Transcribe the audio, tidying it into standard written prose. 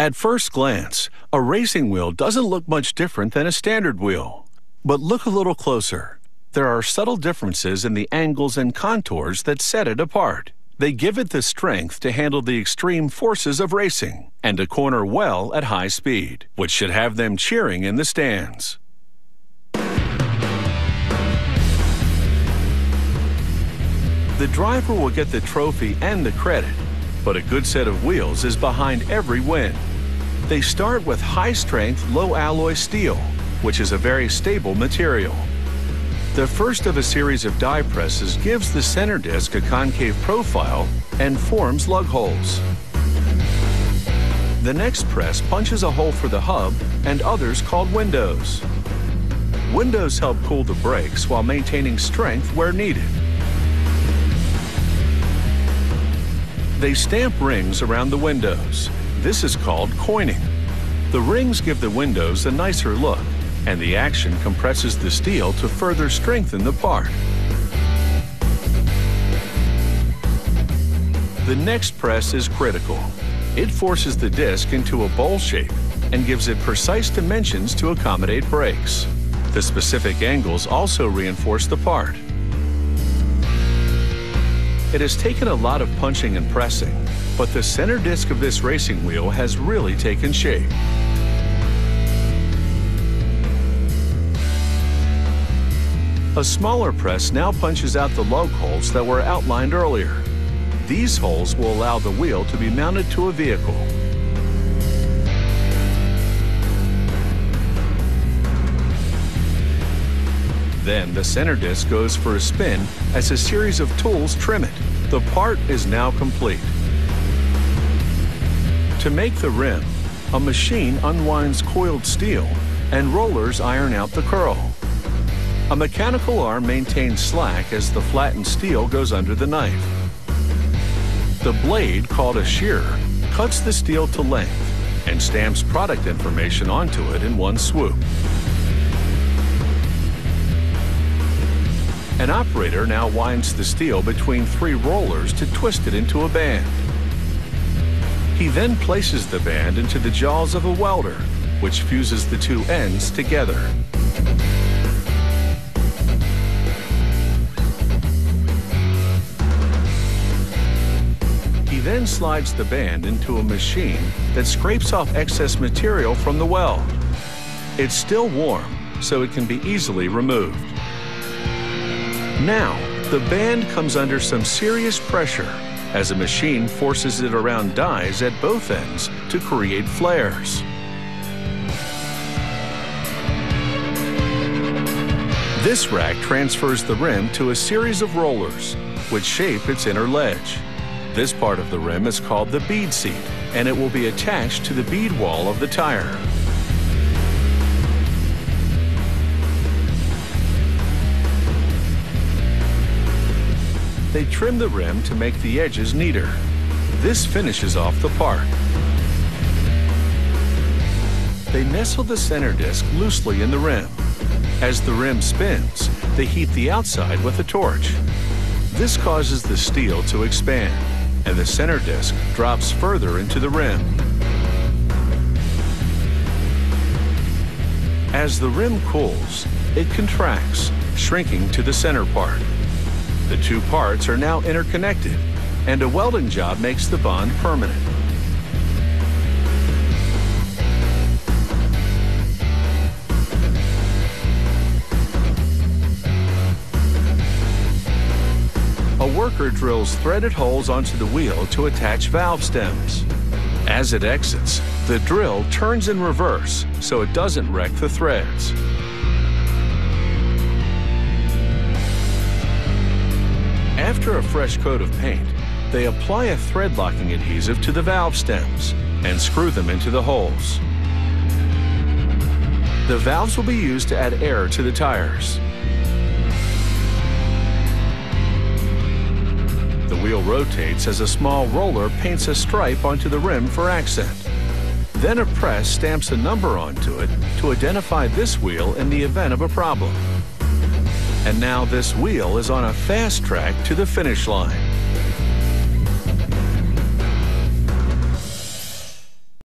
At first glance, a racing wheel doesn't look much different than a standard wheel. But look a little closer. There are subtle differences in the angles and contours that set it apart. They give it the strength to handle the extreme forces of racing and to corner well at high speed, which should have them cheering in the stands. The driver will get the trophy and the credit, but a good set of wheels is behind every win. They start with high-strength, low-alloy steel, which is a very stable material. The first of a series of die presses gives the center disc a concave profile and forms lug holes. The next press punches a hole for the hub and others called windows. Windows help cool the brakes while maintaining strength where needed. They stamp rings around the windows. This is called coining. The rings give the windows a nicer look, and the action compresses the steel to further strengthen the part. The next press is critical. It forces the disc into a bowl shape and gives it precise dimensions to accommodate brakes. The specific angles also reinforce the part. It has taken a lot of punching and pressing, but the center disc of this racing wheel has really taken shape. A smaller press now punches out the lug holes that were outlined earlier. These holes will allow the wheel to be mounted to a vehicle. Then the center disc goes for a spin as a series of tools trim it. The part is now complete. To make the rim, a machine unwinds coiled steel and rollers iron out the curl. A mechanical arm maintains slack as the flattened steel goes under the knife. The blade, called a shearer, cuts the steel to length and stamps product information onto it in one swoop. An operator now winds the steel between 3 rollers to twist it into a band. He then places the band into the jaws of a welder, which fuses the 2 ends together. He then slides the band into a machine that scrapes off excess material from the weld. It's still warm, so it can be easily removed. Now, the band comes under some serious pressure as a machine forces it around dies at both ends to create flares. This rack transfers the rim to a series of rollers, which shape its inner ledge. This part of the rim is called the bead seat, and it will be attached to the bead wall of the tire. They trim the rim to make the edges neater. This finishes off the part. They nestle the center disc loosely in the rim. As the rim spins, they heat the outside with a torch. This causes the steel to expand, and the center disc drops further into the rim. As the rim cools, it contracts, shrinking to the center part. The 2 parts are now interconnected, and a welding job makes the bond permanent. A worker drills threaded holes onto the wheel to attach valve stems. As it exits, the drill turns in reverse so it doesn't wreck the threads. After a fresh coat of paint, they apply a thread locking adhesive to the valve stems and screw them into the holes. The valves will be used to add air to the tires. The wheel rotates as a small roller paints a stripe onto the rim for accent. Then a press stamps a number onto it to identify this wheel in the event of a problem. And now this wheel is on a fast track to the finish line.